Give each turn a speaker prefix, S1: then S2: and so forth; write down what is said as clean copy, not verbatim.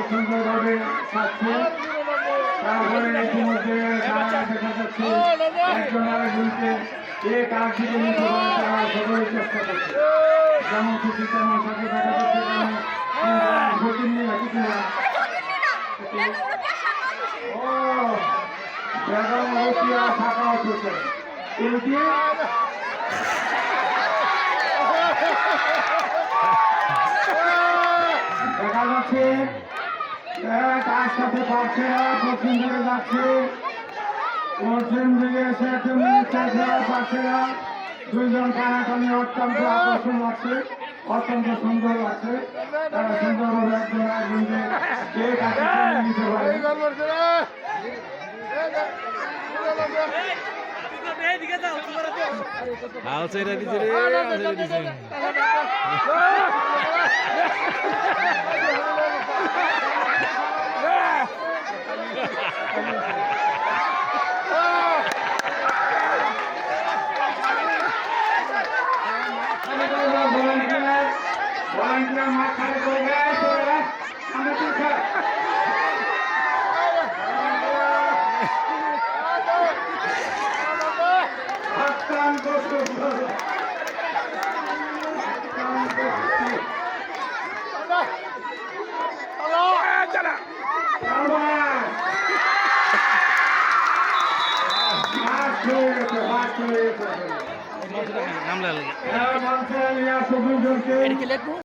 S1: সুন্দরভাবে খাচ্ছে। তারপরে ইতিমধ্যে দেখা যাচ্ছে একজন আরেকজনকে কে কার দিকে নিতে পারে তারা সকলের চেষ্টা করছে। যেমন খুশি তেমন সাথে দেখা যাচ্ছে এখানে নিয়ে রাখি কিনা ও বেগম রোকেয়া সাখাওয়াত হোসেন দেখা যাচ্ছে তার সাথে পারছে না, পশ্চিম দিকে যাচ্ছে, পশ্চিম দিকে এসে একজন পারছে না। দুইজন কানাকানি অত্যন্ত আকর্ষণ লাগছে, অত্যন্ত সুন্দর লাগছে। তারা সুন্দরভাবে একজন একজনকে কে কাছে নিতে পারে। volunteer মাথায় করবে আমরা ঠিক হাতটান করতে নাম লাগে